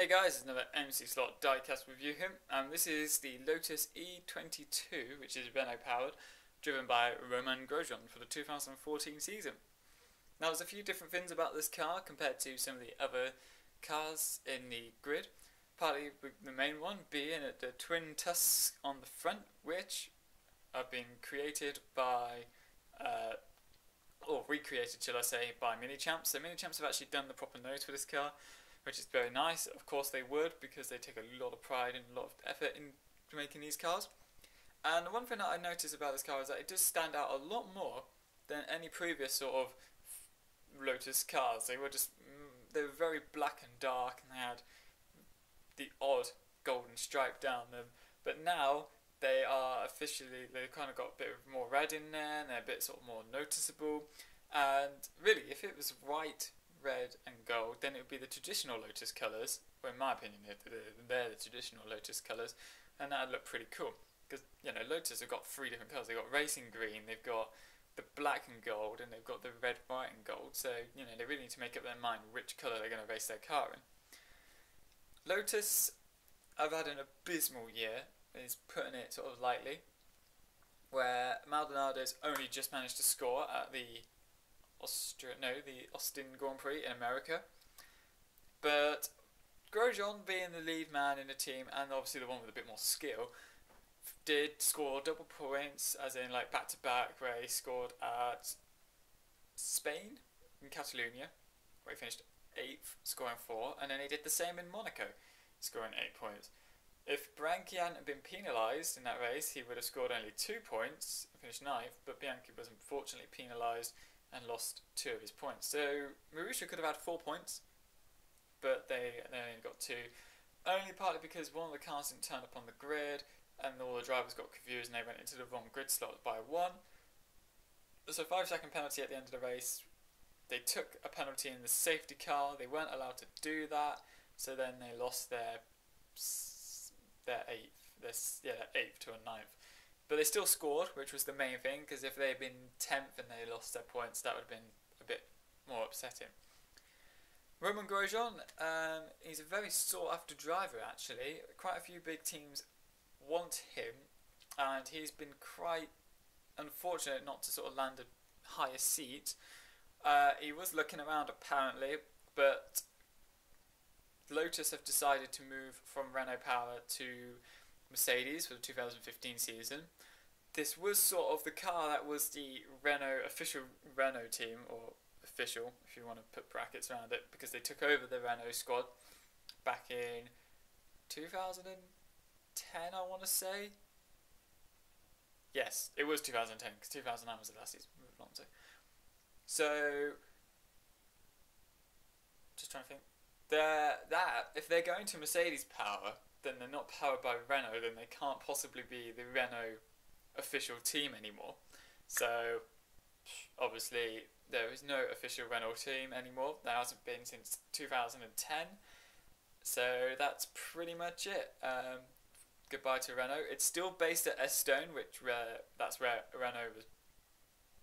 Hey guys, it's another MC Slot diecast review here, and this is the Lotus E22, which is Renault powered, driven by Romain Grosjean for the 2014 season. Now there's a few different things about this car compared to some of the other cars in the grid, partly the main one being the twin tusks on the front, which have been created by, or recreated shall I say, by Minichamps. So Minichamps have actually done the proper nose for this car, which is very nice. Of course they would, because they take a lot of pride and a lot of effort in making these cars. And one thing that I noticed about this car is that it does stand out a lot more than any previous sort of Lotus cars. They were very black and dark, and they had the odd golden stripe down them. But now they are officially, they've kind of got a bit more red in there, and they're a bit sort of more noticeable. And really, if it was white, red and gold, then it would be the traditional Lotus colours. Well, in my opinion, they're the traditional Lotus colours, and that would look pretty cool. Because, you know, Lotus have got three different colours. They've got racing green, they've got the black and gold, and they've got the red, white and gold. So, you know, they really need to make up their mind which colour they're going to race their car in. Lotus have had an abysmal year, is putting it sort of lightly, where Maldonado's only just managed to score at the Austin Grand Prix in America. But Grosjean, being the lead man in the team and obviously the one with a bit more skill, did score double points, as in like back to back, where he scored at Spain in Catalonia, where he finished 8th, scoring 4, and then he did the same in Monaco, scoring 8 points. If Bianchi hadn't been penalised in that race, he would have scored only 2 points and finished 9th, but Bianchi was unfortunately penalised and lost 2 of his points. So Marussia could have had 4 points, but they only got 2, only partly because one of the cars didn't turn up on the grid, and all the drivers got confused and they went into the wrong grid slot by 1. So 5-second penalty at the end of the race. They took a penalty in the safety car. They weren't allowed to do that, so then they lost their 8th to a 9th. But they still scored, which was the main thing, because if they had been 10th and they lost their points, that would have been a bit more upsetting. Romain Grosjean, he's a very sought after driver actually. Quite a few big teams want him, and he's been quite unfortunate not to sort of land a higher seat. He was looking around apparently, but Lotus have decided to move from Renault power to Mercedes for the 2015 season. This was sort of the car that was the official Renault team, or official if you want to put brackets around it, because they took over the Renault squad back in 2010, I want to say. Yes, it was 2010, because 2009 was the last season we moved on to. So, just trying to think. If they're going to Mercedes power, then they're not powered by Renault, then they can't possibly be the Renault official team anymore. So obviously there is no official Renault team anymore. There hasn't been since 2010. So that's pretty much it. Goodbye to Renault. It's still based at Estone, that's where Renault was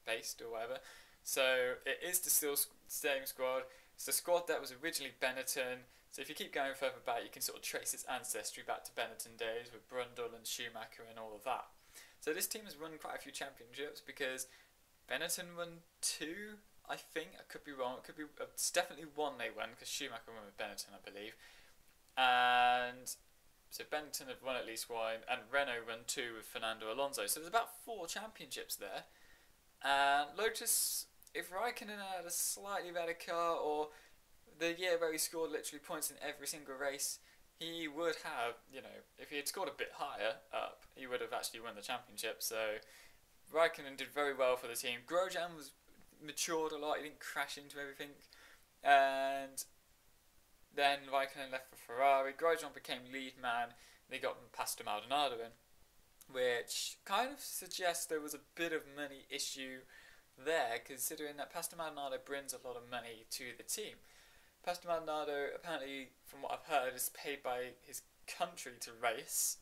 based or whatever. So it is the still same squad. It's the squad that was originally Benetton. So if you keep going further back, you can sort of trace its ancestry back to Benetton days with Brundle and Schumacher and all of that. So this team has won quite a few championships, because Benetton won 2, I think. I could be wrong. It could be it's definitely 1 they won, because Schumacher won with Benetton, I believe. And so Benetton have won at least 1, and Renault won 2 with Fernando Alonso. So there's about 4 championships there. And Lotus, if Raikkonen had a slightly better car, or the year where he scored literally points in every single race, he would have, you know, if he had scored a bit higher up, he would have actually won the championship. So Raikkonen did very well for the team. Grosjean was matured a lot, he didn't crash into everything. And then Raikkonen left for Ferrari. Grosjean became lead man, they got Pastor Maldonado in, which kind of suggests there was a bit of money issue there, considering that Pastor Maldonado brings a lot of money to the team. Pastor Maldonado, apparently, from what I've heard, is paid by his country to race,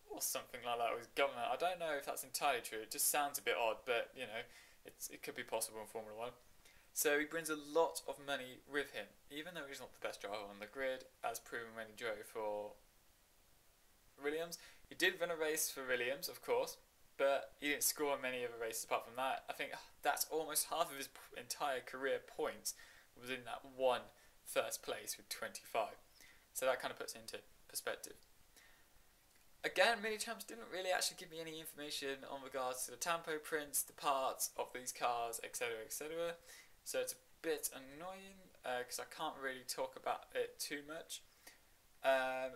or something like that, with government. I don't know if that's entirely true. It just sounds a bit odd, but, you know, it could be possible in Formula 1. So he brings a lot of money with him, even though he's not the best driver on the grid, has proven when he drove for Williams. He did run a race for Williams, of course, but he didn't score many other races apart from that. I think that's almost half of his entire career points was in that one first place with 25. So that kind of puts it into perspective. Again, Minichamps didn't really actually give me any information on regards to the tampo prints, the parts of these cars, etc, etc. So it's a bit annoying because I can't really talk about it too much. I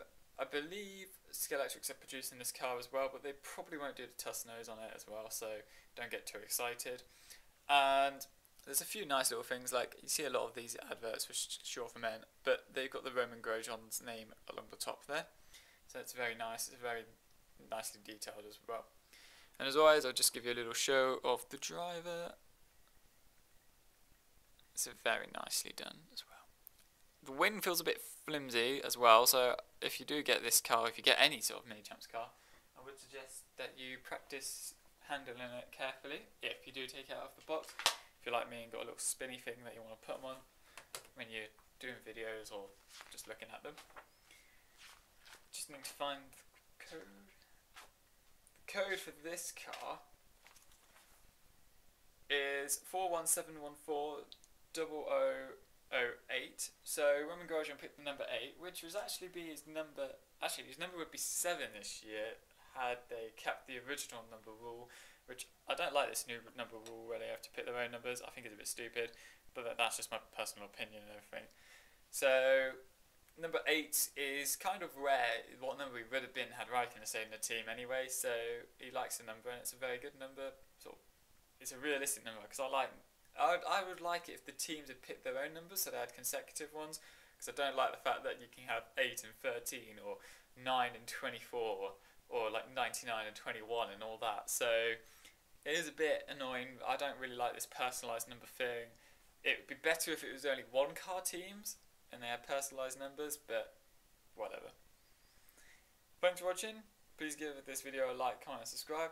believe Skeletrix are producing this car as well, but they probably won't do the Tuscanos on it as well, so don't get too excited. And there's a few nice little things, like you see a lot of these adverts for Sure for Men, but they've got the Roman Grosjean's name along the top there. So it's very nice, it's very nicely detailed as well. And as always, I'll just give you a little show of the driver. It's very nicely done as well. The wind feels a bit flimsy as well, so if you do get this car, if you get any sort of Minichamps car, I would suggest that you practice handling it carefully if you do take it out of the box. If you're like me and got a little spinny thing that you want to put them on when you're doing videos or just looking at them. Just need to find the code. The code for this car is 417140008. So Roman Grosjean picked the number 8, which was actually be his number. Actually, his number would be 7 this year had they kept the original number rule. Which I don't like this new number rule where they have to pick their own numbers. I think it's a bit stupid, but that's just my personal opinion and everything. So number 8 is kind of rare. What number he would have been had Raikkonen stayed in the team anyway, so he likes the number and it's a very good number. Sort of, it's a realistic number because I would like it if the teams had picked their own numbers so they had consecutive ones, because I don't like the fact that you can have 8 and 13 or 9 and 24 or like 99 and 21 and all that. So it is a bit annoying. I don't really like this personalised number thing. It would be better if it was only one car teams and they had personalised numbers, but whatever. Thanks for watching. Please give this video a like, comment and subscribe.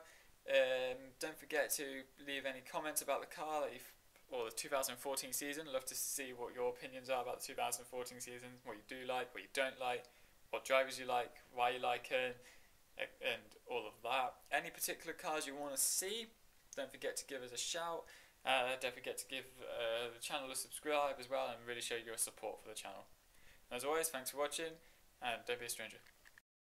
Don't forget to leave any comments about the car or the 2014 season. I'd love to see what your opinions are about the 2014 season, what you do like, what you don't like, what drivers you like, why you like it, and all of that. Any particular cars you want to see, don't forget to give us a shout. Don't forget to give the channel a subscribe as well and really show your support for the channel. As always, thanks for watching and don't be a stranger.